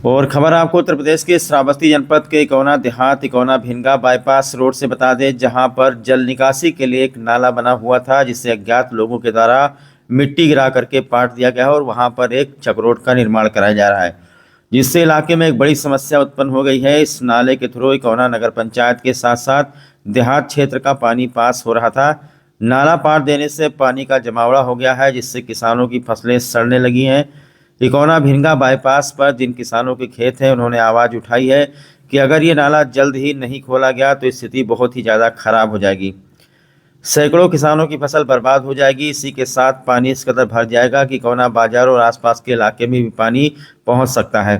और खबर आपको उत्तर प्रदेश के श्रावस्ती जनपद के इकौना देहात इकौना भिनगा बाईपास रोड से बता दें, जहां पर जल निकासी के लिए एक नाला बना हुआ था, जिसे अज्ञात लोगों के द्वारा मिट्टी गिरा करके पाट दिया गया है और वहां पर एक चक्रोड का निर्माण कराया जा रहा है, जिससे इलाके में एक बड़ी समस्या उत्पन्न हो गई है। इस नाले के थ्रू इकौना नगर पंचायत के साथ साथ देहात क्षेत्र का पानी पास हो रहा था। नाला पाट देने से पानी का जमावड़ा हो गया है, जिससे किसानों की फसलें सड़ने लगी हैं। इकौना भिनगा बाईपास पर जिन किसानों के खेत हैं, उन्होंने आवाज़ उठाई है कि अगर ये नाला जल्द ही नहीं खोला गया तो स्थिति बहुत ही ज़्यादा खराब हो जाएगी। सैकड़ों किसानों की फसल बर्बाद हो जाएगी। इसी के साथ पानी इस कदर भर जाएगा कि इकौना बाजार और आसपास के इलाके में भी पानी पहुंच सकता है।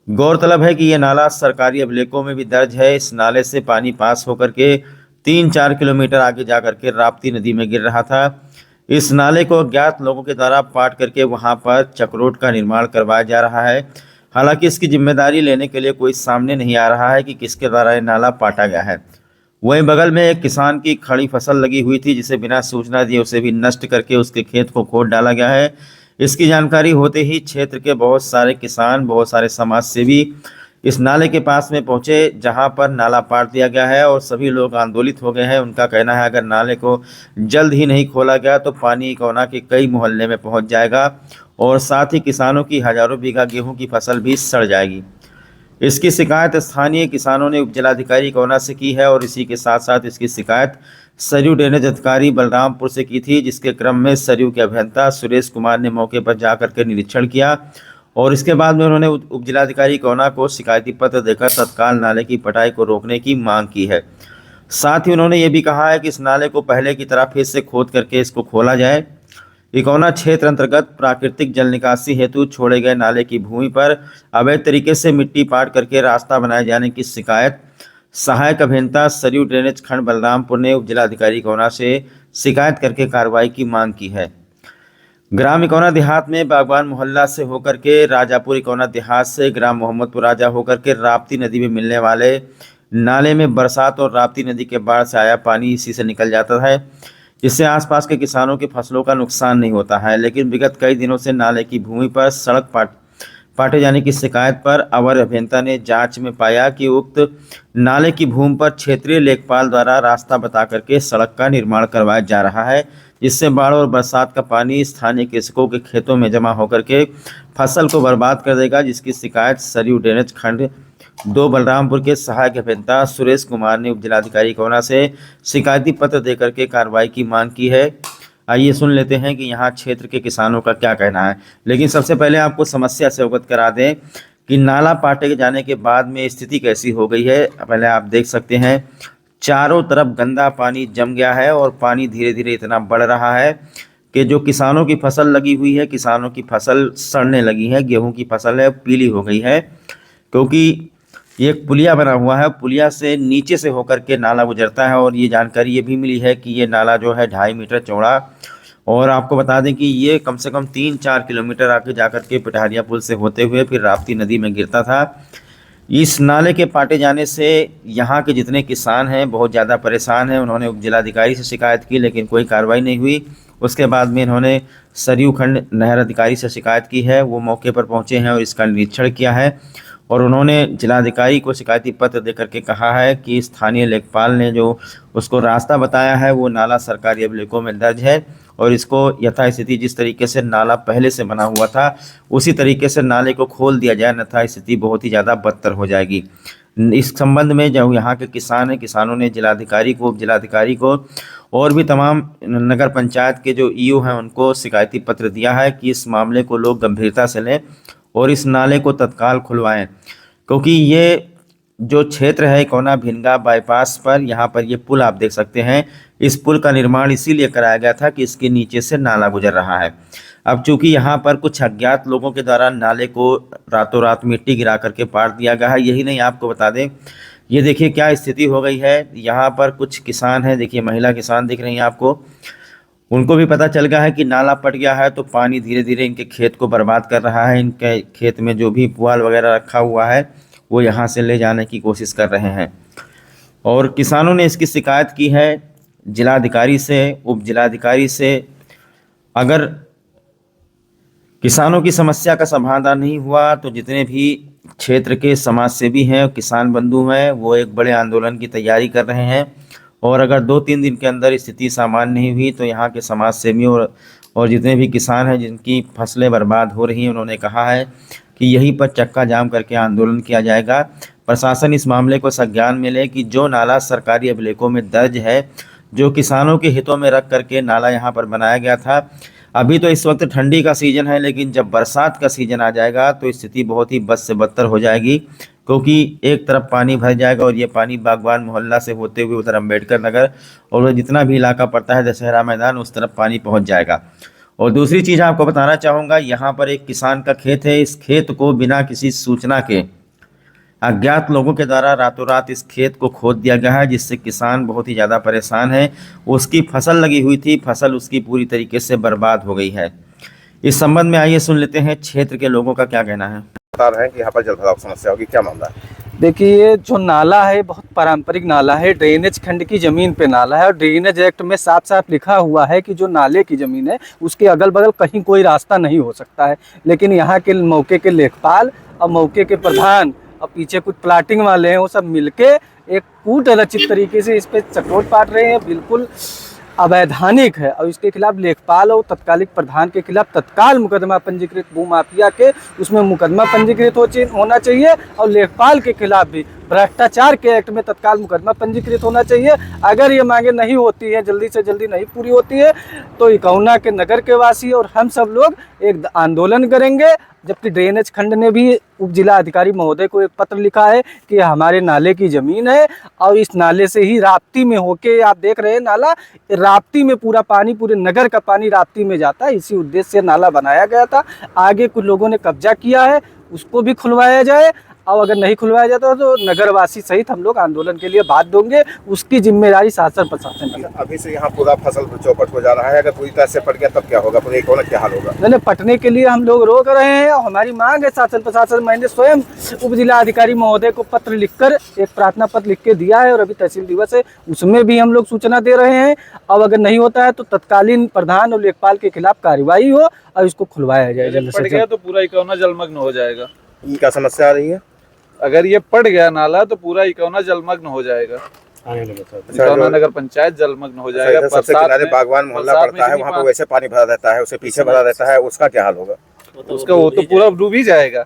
गौरतलब है कि ये नाला सरकारी अभिलेखों में भी दर्ज है। इस नाले से पानी पास होकर के 3-4 किलोमीटर आगे जाकर के राप्ती नदी में गिर रहा था। इस नाले को अज्ञात लोगों के द्वारा पाट करके वहां पर चक्रोड का निर्माण करवाया जा रहा है। हालांकि इसकी जिम्मेदारी लेने के लिए कोई सामने नहीं आ रहा है कि किसके द्वारा ये नाला पाटा गया है। वहीं बगल में एक किसान की खड़ी फसल लगी हुई थी, जिसे बिना सूचना दिए उसे भी नष्ट करके उसके खेत को खोद डाला गया है। इसकी जानकारी होते ही क्षेत्र के बहुत सारे किसान, बहुत सारे समाज सेवी इस नाले के पास में पहुंचे, जहां पर नाला पाट दिया गया है और सभी लोग आंदोलित हो गए हैं। उनका कहना है अगर नाले को जल्द ही नहीं खोला गया तो पानी इकौना के कई मोहल्ले में पहुंच जाएगा और साथ ही किसानों की हजारों बीघा गेहूं की फसल भी सड़ जाएगी। इसकी शिकायत स्थानीय किसानों ने उपजिलाधिकारी इकौना से की है और इसी के साथ साथ इसकी शिकायत सरयू ड्रेनेज अधिकारी बलरामपुर से की थी, जिसके क्रम में सरयू के अभियंता सुरेश कुमार ने मौके पर जाकर के निरीक्षण किया और इसके बाद में उन्होंने उपजिलाधिकारी इकौना को शिकायती पत्र देकर तत्काल नाले की पटाई को रोकने की मांग की है। साथ ही उन्होंने ये भी कहा है कि इस नाले को पहले की तरह फिर से खोद करके इसको खोला जाए। इकौना क्षेत्र अंतर्गत प्राकृतिक जल निकासी हेतु छोड़े गए नाले की भूमि पर अवैध तरीके से मिट्टी पाट करके रास्ता बनाए जाने की शिकायत सहायक अभियंता सरयू ड्रेनेज खंड बलरामपुर ने उपजिलाधिकारी इकौना से शिकायत करके कार्रवाई की मांग की है। ग्राम इकौना देहात में बागवान मोहल्ला से होकर के राजापुर इकौना देहात से ग्राम मोहम्मदपुर राजा होकर के राप्ती नदी में मिलने वाले नाले में बरसात और राप्ती नदी के बाढ़ से आया पानी इसी से निकल जाता है, जिससे आसपास के किसानों की फसलों का नुकसान नहीं होता है। लेकिन विगत कई दिनों से नाले की भूमि पर सड़क पाटे जाने की शिकायत पर अवर अभियंता ने जांच में पाया कि उक्त नाले की भूमि पर क्षेत्रीय लेखपाल द्वारा रास्ता बता करके सड़क का निर्माण करवाया जा रहा है, जिससे बाढ़ और बरसात का पानी स्थानीय कृषकों के खेतों में जमा होकर के फसल को बर्बाद कर देगा, जिसकी शिकायत सरयू ड्रेनेज खंड 2 बलरामपुर के सहायक अभियंता सुरेश कुमार ने उपजिलाधिकारी इकौना से शिकायती पत्र देकर के कार्रवाई की मांग की है। आइए सुन लेते हैं कि यहाँ क्षेत्र के किसानों का क्या कहना है। लेकिन सबसे पहले आपको समस्या से अवगत करा दें कि नाला पाटे जाने के बाद में स्थिति कैसी हो गई है। पहले आप देख सकते हैं चारों तरफ गंदा पानी जम गया है और पानी धीरे धीरे इतना बढ़ रहा है कि जो किसानों की फसल लगी हुई है, किसानों की फसल सड़ने लगी है। गेहूं की फसल है पीली हो गई है, क्योंकि ये एक पुलिया बना हुआ है, पुलिया से नीचे से होकर के नाला गुजरता है और ये जानकारी ये भी मिली है कि ये नाला जो है 2.5 मीटर चौड़ा और आपको बता दें कि ये कम से कम 3-4 किलोमीटर आगे जाकर के पिठारिया पुल से होते हुए फिर राप्ती नदी में गिरता था। इस नाले के पाटे जाने से यहाँ के जितने किसान हैं बहुत ज़्यादा परेशान हैं। उन्होंने उपजिलाधिकारी से शिकायत की लेकिन कोई कार्रवाई नहीं हुई। उसके बाद में इन्होंने सरयू खंड नहर अधिकारी से शिकायत की है, वो मौके पर पहुँचे हैं और इसका निरीक्षण किया है और उन्होंने जिलाधिकारी को शिकायती पत्र देकर के कहा है कि स्थानीय लेखपाल ने जो उसको रास्ता बताया है वो नाला सरकारी अभिलेखों में दर्ज है और इसको यथास्थिति जिस तरीके से नाला पहले से बना हुआ था उसी तरीके से नाले को खोल दिया जाए, अन्यथा स्थिति बहुत ही ज़्यादा बदतर हो जाएगी। इस संबंध में जो यहाँ के किसान हैं, किसानों ने जिलाधिकारी को, उपजिलाधिकारी को और भी तमाम नगर पंचायत के जो ईओ हैं उनको शिकायती पत्र दिया है कि इस मामले को लोग गंभीरता से लें और इस नाले को तत्काल खुलवाएं, क्योंकि ये जो क्षेत्र है इकौना भिनगा बाईपास पर, यहाँ पर ये पुल आप देख सकते हैं। इस पुल का निर्माण इसीलिए कराया गया था कि इसके नीचे से नाला गुजर रहा है। अब चूंकि यहाँ पर कुछ अज्ञात लोगों के द्वारा नाले को रातों रात मिट्टी गिरा करके पाट दिया गया है। यही नहीं, आपको बता दें ये देखिए क्या स्थिति हो गई है। यहाँ पर कुछ किसान हैं, देखिए महिला किसान दिख रही हैं आपको, उनको भी पता चल गया है कि नाला पट गया है तो पानी धीरे धीरे इनके खेत को बर्बाद कर रहा है। इनके खेत में जो भी पुआल वगैरह रखा हुआ है वो यहाँ से ले जाने की कोशिश कर रहे हैं और किसानों ने इसकी शिकायत की है जिलाधिकारी से, उपजिलाधिकारी से। अगर किसानों की समस्या का समाधान नहीं हुआ तो जितने भी क्षेत्र के समाज सेवी हैं, किसान बंधु हैं, वो एक बड़े आंदोलन की तैयारी कर रहे हैं। और अगर 2-3 दिन के अंदर स्थिति सामान्य नहीं हुई तो यहाँ के समाज सेवियों और जितने भी किसान हैं जिनकी फसलें बर्बाद हो रही हैं, उन्होंने कहा है कि यहीं पर चक्का जाम करके आंदोलन किया जाएगा। प्रशासन इस मामले को संज्ञान में ले कि जो नाला सरकारी अभिलेखों में दर्ज है, जो किसानों के हितों में रख करके नाला यहाँ पर बनाया गया था। अभी तो इस वक्त ठंडी का सीज़न है, लेकिन जब बरसात का सीज़न आ जाएगा तो स्थिति बहुत ही बद से बदतर हो जाएगी, क्योंकि एक तरफ पानी भर जाएगा और ये पानी बागवान मोहल्ला से होते हुए उधर अम्बेडकर नगर और वो जितना भी इलाका पड़ता है दशहरा मैदान, उस तरफ पानी पहुंच जाएगा। और दूसरी चीज़ आपको बताना चाहूँगा, यहाँ पर एक किसान का खेत है। इस खेत को बिना किसी सूचना के अज्ञात लोगों के द्वारा रातों रात इस खेत को खोद दिया गया है, जिससे किसान बहुत ही ज़्यादा परेशान है। उसकी फसल लगी हुई थी, फसल उसकी पूरी तरीके से बर्बाद हो गई है। इस संबंध में आइए सुन लेते हैं क्षेत्र के लोगों का क्या कहना है। बता रहे हैं कि यहाँ पर जल भराव समस्या होगी, क्या मामला है? देखिए, ये जो नाला है बहुत पारंपरिक नाला है, ड्रेनेज खंड की ज़मीन पे नाला है और ड्रेनेज एक्ट में साफ साफ लिखा हुआ है कि जो नाले की ज़मीन है उसके अगल बगल कहीं कोई रास्ता नहीं हो सकता है। लेकिन यहाँ के मौके के लेखपाल और मौके के प्रधान और पीछे कुछ प्लाटिंग वाले हैं, वो सब मिलके एक कूट रचित तरीके से इस पर चक्रोट पाट रहे हैं। बिल्कुल अवैधानिक है और इसके खिलाफ लेखपाल और तत्कालिक प्रधान के खिलाफ तत्काल मुकदमा पंजीकृत, भूमाफिया के उसमें मुकदमा पंजीकृत होना चाहिए और लेखपाल के खिलाफ भी भ्रष्टाचार के एक्ट में तत्काल मुकदमा पंजीकृत होना चाहिए। अगर ये मांगे नहीं होती है, जल्दी से जल्दी नहीं पूरी होती है, तो इकौना के नगर के वासी और हम सब लोग एक आंदोलन करेंगे। जबकि ड्रेनेज खंड ने भी उप जिला अधिकारी महोदय को एक पत्र लिखा है कि हमारे नाले की ज़मीन है और इस नाले से ही राप्ती में होके, आप देख रहे हैं नाला, राप्ती में पूरा पानी, पूरे नगर का पानी राप्ती में जाता है। इसी उद्देश्य से नाला बनाया गया था। आगे कुछ लोगों ने कब्जा किया है, उसको भी खुलवाया जाए और अगर नहीं खुलवाया जाता तो नगरवासी सहित हम लोग आंदोलन के लिए बात देंगे। उसकी जिम्मेदारी शासन प्रशासन की। अभी से यहाँ पूरा फसल चौपट हो जा रहा है, अगर पूरी तरह से पट गया तब क्या होगा, पूरे इकौना क्या हाल होगा? नहीं, पटने के लिए हम लोग रोक रहे हैं और हमारी मांग है शासन प्रशासन। मैंने स्वयं उप जिला अधिकारी महोदय को पत्र लिखकर एक प्रार्थना पत्र लिख के दिया है और अभी तहसील दिवस है, उसमें भी हम लोग सूचना दे रहे हैं। अब अगर नहीं होता है तो तत्कालीन प्रधान और लेखपाल के खिलाफ कार्रवाई हो और इसको खुलवाया जाए जल्द से जल्द। तो पूरा इकौना जलमग्न हो जाएगा। क्या समस्या आ रही है? अगर ये पड़ गया नाला तो पूरा इकौना जलमग्न हो जाएगा। इकौना नगर पंचायत जलमग्न हो जाएगा। सबसे किनारे बागवान मोहल्ला पड़ता है, वहाँ पर वैसे पानी भरा रहता है, उससे पीछे भरा रहता है, उसका क्या हाल होगा? उसका वो तो पूरा डूब ही जाएगा।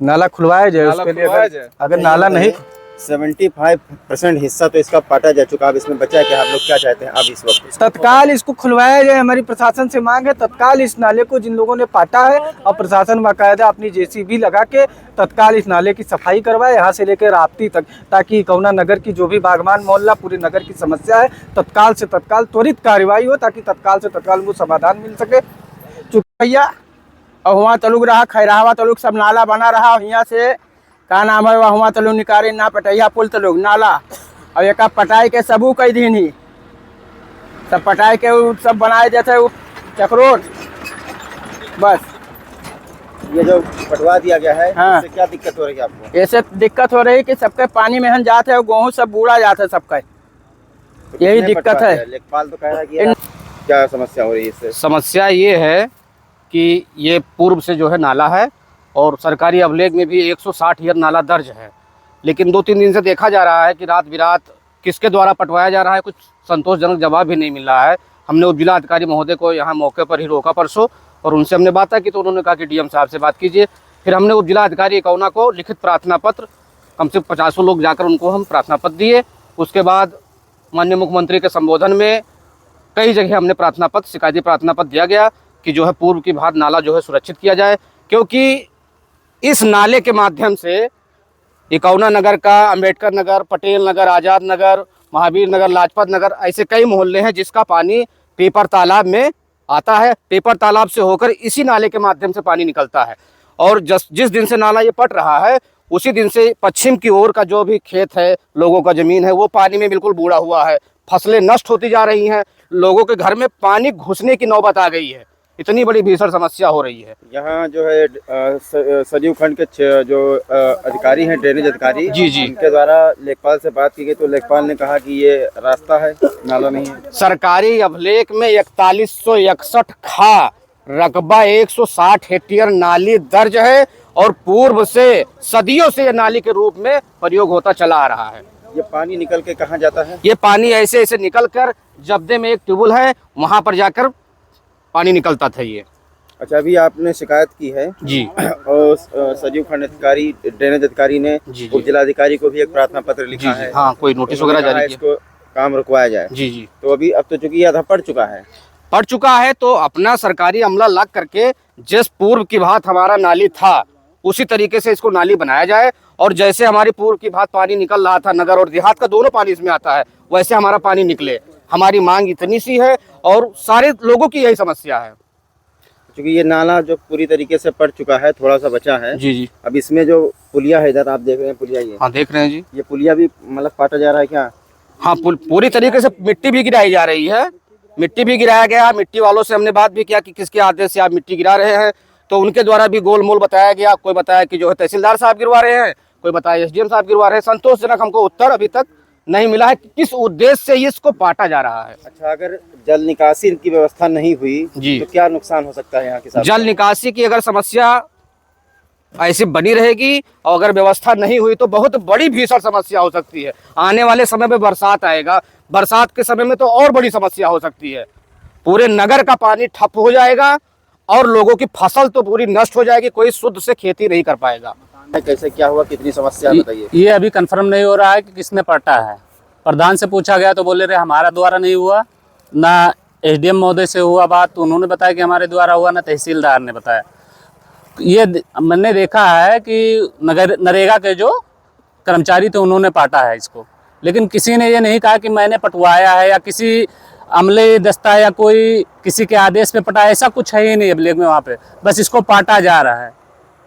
नाला खुलवाया जाए उसके लिए। अगर नाला नहीं 75% हिस्सा तो इसका पाटा जा चुका है। अब इसमें बचा है कि आप लोग क्या चाहते हैं अब इस वक्त? तत्काल इसको खुलवाया जाए। हमारी प्रशासन से मांग है तत्काल इस नाले को, जिन लोगों ने पाटा है, और प्रशासन बाकायदा अपनी जेसीबी लगा के तत्काल इस नाले की सफाई करवाए यहाँ से लेकर राप्ती तक, ताकि इकौना नगर की जो भी बागवान मोहल्ला पूरे नगर की समस्या है तत्काल से तत्काल त्वरित कार्रवाई हो, ताकि तत्काल से तत्काल वो समाधान मिल सके। भैया और वहाँ तलुक रहा, खैरावा तलुक सब नाला बना रहा। और यहाँ से का नाम है वहाँ तलुक निकारे ना पटैया पुल तलुक नाला और एक पटाई के सबू कई दिन ही सब पटाई के सब बनाए जैसे चक्रोट। बस ये जो पटवा दिया गया है, हाँ। इससे क्या दिक्कत हो रही है आपको? ऐसे दिक्कत हो रही कि सबके पानी में हम जाते हैं, गेहूँ सब बूढ़ा जाता है सबका, यही दिक्कत है। लेखपाल तो कह रहा है कि क्या समस्या हो रही है इससे? समस्या ये है कि ये पूर्व से जो है नाला है और सरकारी अभिलेख में भी 160 ईयर नाला दर्ज है, लेकिन 2-3 दिन से देखा जा रहा है कि रात बिरात किसके द्वारा पटवाया जा रहा है, कुछ संतोषजनक जवाब भी नहीं मिल रहा है। हमने उप जिला अधिकारी महोदय को यहाँ मौके पर ही रोका परसों और उनसे हमने बात की तो उन्होंने कहा कि डीएम साहब से बात कीजिए। फिर हमने उप जिला अधिकारी इकौना को लिखित प्रार्थना पत्र, कम से कम 50 लोग जाकर उनको हम प्रार्थना पत्र दिए। उसके बाद माननीय मुख्यमंत्री के संबोधन में कई जगह हमने प्रार्थना पत्र, शिकायती प्रार्थना पत्र दिया गया कि जो है पूर्व की भांति नाला जो है सुरक्षित किया जाए, क्योंकि इस नाले के माध्यम से इकौना नगर का, अम्बेडकर नगर, पटेल नगर, आज़ाद नगर, महावीर नगर, लाजपत नगर, ऐसे कई मोहल्ले हैं जिसका पानी पेपर तालाब में आता है। पेपर तालाब से होकर इसी नाले के माध्यम से पानी निकलता है और जिस दिन से नाला ये पट रहा है उसी दिन से पश्चिम की ओर का जो भी खेत है, लोगों का ज़मीन है, वो पानी में बिल्कुल बूढ़ा हुआ है। फसलें नष्ट होती जा रही हैं, लोगों के घर में पानी घुसने की नौबत आ गई है। इतनी बड़ी भीषण समस्या हो रही है। यहाँ जो है सजीव खंड के जो अधिकारी हैं, ड्रेनेज अधिकारी, जी, उनके द्वारा लेखपाल से बात की गई तो लेखपाल ने कहा कि ये रास्ता है, नाला नहीं है। सरकारी अभिलेख में 4161 खा रकबा 160 हेक्टेयर नाली दर्ज है और पूर्व से सदियों से ये नाली के रूप में प्रयोग होता चला आ रहा है। ये पानी निकल के कहाँ जाता है? ये पानी ऐसे ऐसे निकल कर जब्दे में एक ट्यूबवेल है, वहां पर जाकर पानी निकलता था ये। अच्छा, अभी आपने शिकायत की है जी। और सचिव खंड अधिकारी, ड्रेनेज अधिकारी ने जी। उप जिलाधिकारी को भी एक प्रार्थना पत्र लिखा जी है। हाँ, कोई नोटिस वगैरह उन्होंने कहा जारी है किया। इसको काम रुकवाया जाए। जी जी, तो अभी अब तो चूंकि ये आधा पड़ चुका है, पड़ चुका है, तो अपना सरकारी अमला लग करके जिस पूर्व की भांत हमारा नाली था उसी तरीके से इसको नाली बनाया जाए, और जैसे हमारी पूर्व की भांत पानी निकल रहा था, नगर और देहात का दोनों पानी इसमें आता है, वैसे हमारा पानी निकले। हमारी मांग इतनी सी है और सारे लोगों की यही समस्या है। क्योंकि ये नाला जो पूरी तरीके से पड़ चुका है, थोड़ा सा बचा है। जी जी, अब इसमें जो पुलिया है, इधर आप देख रहे हैं पुलिया, ये हाँ देख रहे हैं जी। ये पुलिया भी मतलब काटा जा रहा है क्या? हाँ, पूरी तरीके से मिट्टी भी गिराई जा रही है, मिट्टी भी गिराया गया। मिट्टी वालों से हमने बात भी किया कि किसके आदेश से आप मिट्टी गिरा रहे हैं, तो उनके द्वारा भी गोल मोल बताया गया। कोई बताया कि जो है तहसीलदार साहब गिरवा रहे हैं, कोई बताया एसडीएम साहब गिरवा रहे हैं। संतोषजनक हमको उत्तर अभी तक नहीं मिला है कि किस उद्देश्य से इसको पाटा जा रहा है। अच्छा, अगर जल निकासी की व्यवस्था नहीं हुई जी, तो क्या नुकसान हो सकता है यहाँ के साथ? जल निकासी की अगर समस्या ऐसी बनी रहेगी और अगर व्यवस्था नहीं हुई तो बहुत बड़ी भीषण समस्या हो सकती है। आने वाले समय में बरसात आएगा, बरसात के समय में तो और बड़ी समस्या हो सकती है। पूरे नगर का पानी ठप हो जाएगा और लोगों की फसल तो पूरी नष्ट हो जाएगी, कोई शुद्ध से खेती नहीं कर पाएगा। कैसे क्या हुआ, कितनी समस्या बताइए? ये अभी कंफर्म नहीं हो रहा है कि किसने पटा है। प्रधान से पूछा गया तो बोले रहे हमारा द्वारा नहीं हुआ, ना एसडीएम महोदय से हुआ बात तो उन्होंने बताया कि हमारे द्वारा हुआ, ना तहसीलदार ने बताया। ये मैंने देखा है कि नरेगा के जो कर्मचारी थे उन्होंने पाटा है इसको, लेकिन किसी ने ये नहीं कहा कि मैंने पटवाया है या किसी अमले दस्ता या कोई किसी के आदेश पे पटा, ऐसा कुछ है ही नहीं अभिलेख में वहाँ पे, बस इसको पाटा जा रहा है।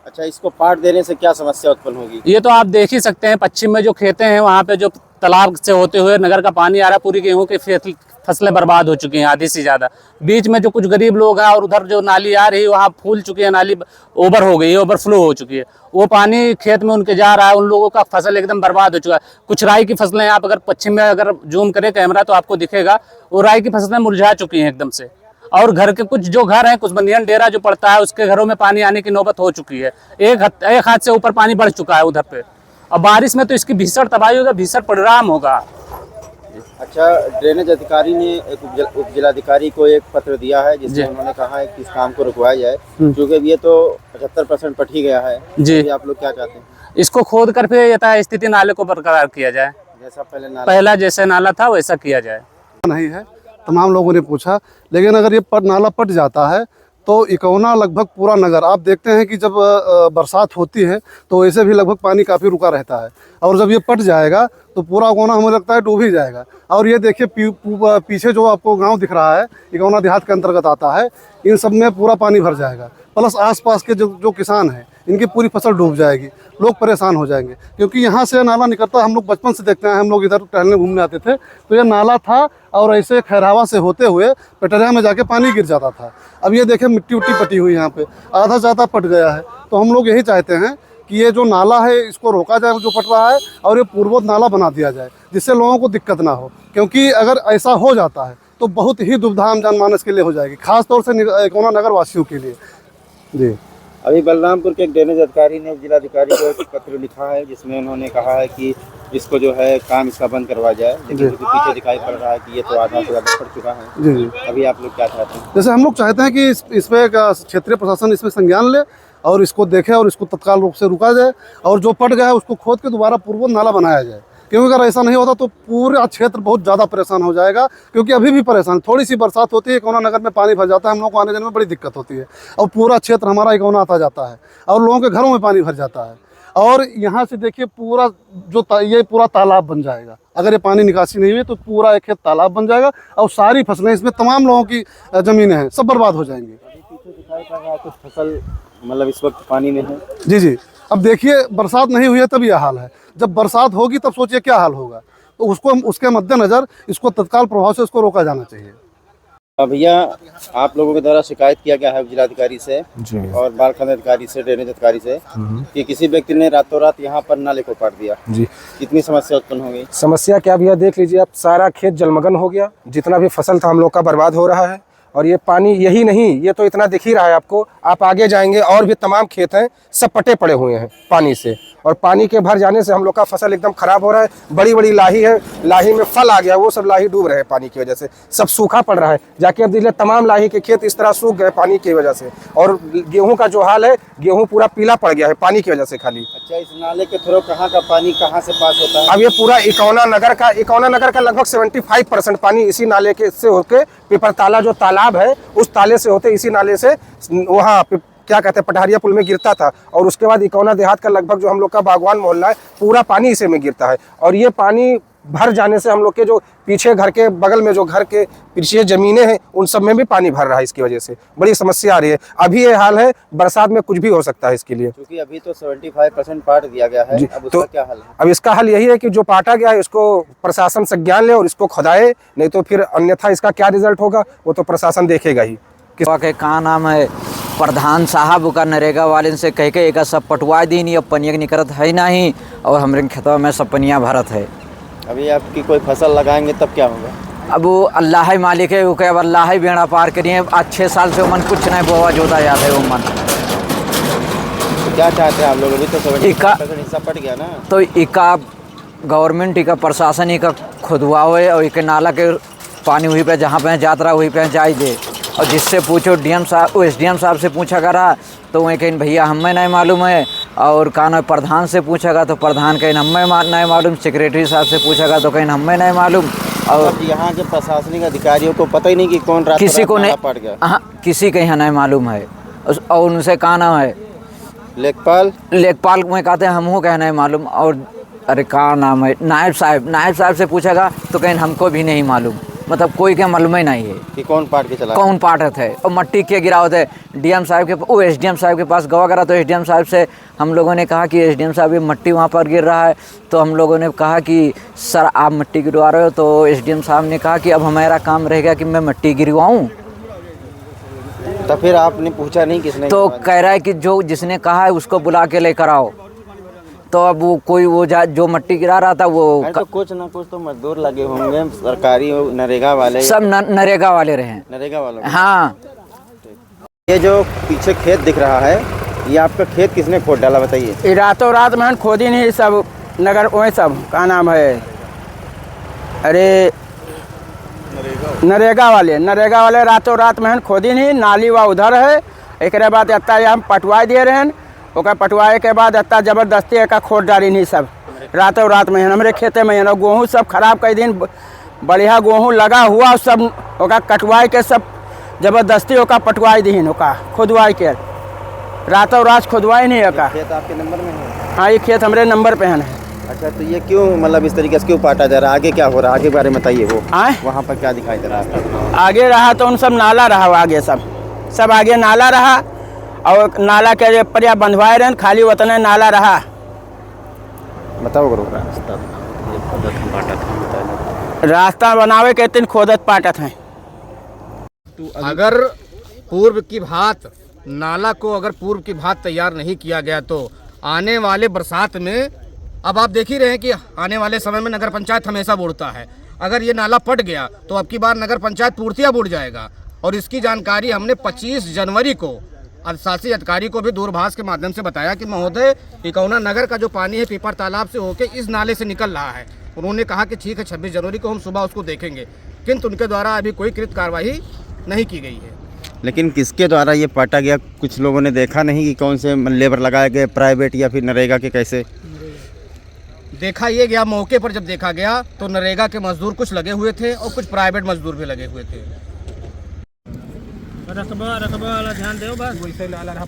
अच्छा, इसको पाट देने से क्या समस्या उत्पन्न होगी? ये तो आप देख ही सकते हैं, पश्चिम में जो खेतें हैं वहाँ पे जो तालाब से होते हुए नगर का पानी आ रहा है, पूरी गेहूं की फसलें बर्बाद हो चुकी हैं आधी से ज़्यादा। बीच में जो कुछ गरीब लोग हैं और उधर जो नाली आ रही है वहाँ फूल चुकी है, नाली ओवर हो गई है, ओवरफ्लो हो चुकी है, वो पानी खेत में उनके जा रहा है, उन लोगों का फसल एकदम बर्बाद हो चुका है। कुछ राई की फसलें आप अगर पश्चिम में अगर जूम करें कैमरा तो आपको दिखेगा, वो राई की फसलें मुरझा चुकी हैं एकदम से। और घर के कुछ जो घर हैं, कुछ बनियान डेरा जो पड़ता है उसके घरों में पानी आने की नौबत हो चुकी है। एक हाथ से ऊपर पानी बढ़ चुका है उधर पे, और बारिश में तो इसकी भीषण तबाही होगा, भीषण परिणाम होगा। अच्छा, ड्रेनेज अधिकारी ने एक उप जिलाधिकारी को एक पत्र दिया है जिसमें उन्होंने कहा है कि इस काम को रुकवाया जाए, क्योंकि ये तो 75% पट ही गया है। जी, तो आप लोग क्या चाहते हैं? इसको खोद कर फिर यथास्थिति नाले को बरकरार किया जाए, जैसा पहला जैसे नाला था वैसा किया जाए। नहीं है, तमाम लोगों ने पूछा, लेकिन अगर ये नाला पट जाता है तो इकौना लगभग पूरा नगर, आप देखते हैं कि जब बरसात होती है तो वैसे भी लगभग पानी काफ़ी रुका रहता है, और जब ये पट जाएगा तो पूरा इकौना हमें लगता है डूब ही जाएगा। और ये देखिए पीछे जो आपको गांव दिख रहा है, इकौना देहात के अंतर्गत आता है, इन सब में पूरा पानी भर जाएगा। प्लस आसपास के जो किसान हैं इनकी पूरी फसल डूब जाएगी, लोग परेशान हो जाएंगे। क्योंकि यहाँ से नाला निकलता, हम लोग बचपन से देखते हैं, हम लोग इधर टहलने घूमने आते थे तो ये नाला था और ऐसे खैरावा से होते हुए पेटरिया में जाके पानी गिर जाता था। अब ये देखें मिट्टी उट्टी पटी हुई यहाँ पे, आधा ज़्यादा पट गया है। तो हम लोग यही चाहते हैं कि ये जो नाला है इसको रोका जाए जो पट रहा है, और ये पूर्वोत्तर नाला बना दिया जाए जिससे लोगों को दिक्कत ना हो। क्योंकि अगर ऐसा हो जाता है तो बहुत ही दुविधा आम जनमानस के लिए हो जाएगी, खासतौर से इकौना नगर वासियों के लिए। जी, अभी बलरामपुर के एक ड्रेनेज अधिकारी ने जिलाधिकारी को एक पत्र लिखा है जिसमें उन्होंने कहा है कि इसको जो है काम इसका बंद करवा जाए, लेकिन पीछे दिखाई पड़ रहा है कि ये तो आधा से ज़्यादा पड़ चुका है। जी, अभी आप लोग क्या चाहते हैं? जैसे हम लोग चाहते हैं कि इसमें क्षेत्रीय प्रशासन इसमें संज्ञान ले और इसको देखे और इसको तत्काल रूप से रुका जाए, और जो पट गया है उसको खोद के दोबारा पूर्वोत्तर नाला बनाया जाए। क्योंकि अगर ऐसा नहीं होता तो पूरा क्षेत्र बहुत ज़्यादा परेशान हो जाएगा। क्योंकि अभी भी परेशान, थोड़ी सी बरसात होती है इकौना नगर में पानी भर जाता है, हम लोग को आने जाने में बड़ी दिक्कत होती है, और पूरा क्षेत्र हमारा इकौना आता जाता है और लोगों के घरों में पानी भर जाता है। और यहाँ से देखिए पूरा ये पूरा तालाब बन जाएगा। अगर ये पानी निकासी नहीं हुई तो पूरा एक खेत तालाब बन जाएगा, और सारी फसलें इसमें तमाम लोगों की ज़मीनें हैं सब बर्बाद हो जाएंगी। पीछे दिखाई पड़ रहा है कुछ फसल मतलब इस वक्त पानी में है। जी जी, अब देखिए बरसात नहीं हुई है तब यह हाल है, जब बरसात होगी तब सोचिए क्या हाल होगा। तो उसके मद्देनज़र इसको तत्काल प्रभाव से इसको रोका जाना चाहिए। भैया, आप लोगों के द्वारा शिकायत किया गया है जिलाधिकारी से और बालखंड अधिकारी से, ड्रेनेज अधिकारी से, कि किसी व्यक्ति ने रातों रात यहाँ पर नाले को पाट दिया। जी, कितनी समस्या उत्पन्न हो गई? समस्या क्या भैया, देख लीजिए आप, सारा खेत जलमग्न हो गया, जितना भी फसल था हम लोग का बर्बाद हो रहा है। और ये पानी यही नहीं, ये तो इतना दिख ही रहा है आपको, आप आगे जाएंगे और भी तमाम खेत हैं, सब पटे पड़े हुए हैं पानी से। और पानी के भर जाने से हम लोग का फसल एकदम खराब हो रहा है। बड़ी बड़ी लाही है, लाही में फल आ गया, वो सब लाही डूब रहे हैं पानी की वजह से, सब सूखा पड़ रहा है। जाके अब देखिए तमाम लाही के खेत इस तरह सूख गए पानी की वजह से। और गेहूं का जो हाल है, गेहूं पूरा पीला पड़ गया है पानी की वजह से खाली। अच्छा, इस नाले के थ्रू कहाँ का पानी कहाँ से पास होता है? अब ये पूरा इकौना नगर का लगभग 75% पानी इसी नाले के से होके पीपरताला जो तालाब है उस ताले से होते इसी नाले से वहाँ क्या कहते हैं पठारिया पुल में गिरता था। और उसके बाद इकौना देहात का लगभग जो हम लोग का बागवान मोहल्ला है पूरा पानी इसे में गिरता है। और ये पानी भर जाने से हम लोग के जो पीछे घर के बगल में जो घर के पीछे ज़मीनें हैं उन सब में भी पानी भर रहा है। इसकी वजह से बड़ी समस्या आ रही है। अभी ये हाल है, बरसात में कुछ भी हो सकता है इसके लिए, क्योंकि अभी तो 75% पाट दिया गया है। अब उसका क्या हल है? अब इसका हल यही है कि जो पाटा गया है इसको प्रशासन संज्ञान ले और इसको खुदाए, नहीं तो फिर अन्यथा इसका क्या रिजल्ट होगा वो तो प्रशासन देखेगा ही। के का नाम है प्रधान साहब का नरेगा वाले से कह के एक सब पटवा दी नहीं, अब पनिया निकलत है नहीं और हमारे खेतों में सब पनिया भरत है। अभी आपकी कोई फसल लगाएंगे तब क्या होगा? अब वो अल्लाह ही मालिक है, वो कहे अब अल्लाह ही बेड़ा पार करिए। आज 6 साल से मन कुछ नहीं बोवा जोता जाता है वो मन। तो क्या चाहते हैं आप लोग? अभी तो 75% हिस्सा पट गया ना, तो इका गवर्नमेंट इका प्रशासन इका खुदवावे और इके नाला के पानी वहीं पे जहाँ पे जात रहा वहीं पे जाए दे। और जिससे पूछो डीएम साहब, वो एसडीएम साहब से पूछा करा तो वहीं कहीं भैया हमें नहीं मालूम है। और काना प्रधान से पूछागा तो प्रधान कहीं हमें नहीं मालूम, सेक्रेटरी साहब से पूछागा तो कहीं हमें नहीं मालूम। और यहाँ के प्रशासनिक अधिकारियों को पता ही नहीं कि कौन रात किसी को नहीं पट गया। हाँ, किसी के यहाँ नहीं मालूम है। और उनसे कहा नाम है लेखपाल में कहते हैं हमको कहीं नहीं मालूम। और अरे कहा नाम है नायब साहब से पूछेगा तो कहीं हमको भी नहीं मालूम। मतलब कोई के मालूम ही नहीं है कि कौन पाट के चला, कौन पाटत है और मट्टी के गिरावत है। डीएम साहब के वो एसडीएम साहब के पास गवा करा तो एसडीएम साहब से हम लोगों ने कहा कि एसडीएम साहब ये मट्टी वहाँ पर गिर रहा है। तो हम लोगों ने कहा कि सर आप मट्टी गिरवा रहे हो, तो एसडीएम साहब ने कहा कि अब हमारा काम रहेगा कि मैं मट्टी गिरवाऊँ। तो फिर आपने पूछा नहीं किसने? तो कह रहा है कि जो जिसने कहा है उसको बुला के लेकर आओ। तो अब वो कोई वो जो मट्टी गिरा रहा था वो तो कुछ ना कुछ तो मजदूर लगे होंगे, सरकारी नरेगा वाले, सब नरेगा वाले रहे। नरेगा वाले, हाँ। ये जो पीछे खेत दिख रहा है ये आपका खेत किसने खोद डाला बताइए? ये रातों रात में खोदी नहीं सब नगर वही सब का नाम है, अरे नरेगा वाले रातों रात में खोदी नहीं। नाली वा उधर है। एक बाद इतना हम पटवा दिए रहे, ओका पटवाए के बाद इतना जबरदस्ती एक खोद डाली नहीं सब रातों रात में। हमारे खेते में गेहूँ सब खराब कर दिन, बढ़िया गेहूँ लगा हुआ सब ओका कटवाए के सब जबरदस्ती ओका पटवाई दी, ओका खुदवाई के रातों रात खुदवाई नहीं ओका। खेत आपके नंबर में है? हाँ, ये खेत हमारे नंबर पे है। अच्छा, तो ये क्यों मतलब इस तरीके से क्यों पाटा जा रहा है? आगे क्या हो रहा है? आगे बारे में बताइए। वो वहाँ पर क्या दिखाई दे रहा है? आगे रहा तो उन सब नाला रहा, आगे सब आगे नाला रहा और नाला के पर बंधवाए रहे, खाली वतन नाला रहा। बताओ करो। रास्ता बनावे के तीन खोदत पाटत हैं। अगर पूर्व की भांत नाला को अगर पूर्व की भांत तैयार नहीं किया गया तो आने वाले बरसात में, अब आप देख ही रहे हैं कि आने वाले समय में नगर पंचायत हमेशा बुड़ता है। अगर ये नाला पट गया तो अब की बार नगर पंचायत पूर्तियाँ बुड़ जाएगा। और इसकी जानकारी हमने 25 जनवरी को शासी अधिकारी को भी दूरभाष के माध्यम से बताया कि महोदय इकौना नगर का जो पानी है पीपर तालाब से होकर इस नाले से निकल रहा है। उन्होंने कहा कि ठीक है 26 जनवरी को हम सुबह उसको देखेंगे, किंतु उनके द्वारा अभी कोई कृत कार्रवाई नहीं की गई है। लेकिन किसके द्वारा ये पाटा गया? कुछ लोगों ने देखा नहीं कि कौन से लेबर लगाए गए, प्राइवेट या फिर नरेगा के? कैसे देखा ये गया, मौके पर जब देखा गया तो नरेगा के मजदूर कुछ लगे हुए थे और कुछ प्राइवेट मजदूर भी लगे हुए थे। रकबा ध्यान दो बस वैसे नाला रहा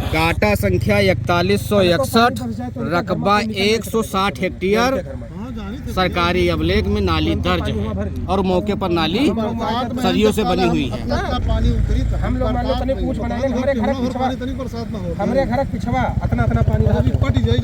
काटा संख्या 4161, रकबा 160 हेक्टेयर, सरकारी अभिलेख में नाली दर्ज है और मौके पर नाली सदियों से बनी हुई है। हम लोग पूछ बनाने हमारे घर पिछवा, हमारे घर पिछवा अतना पानी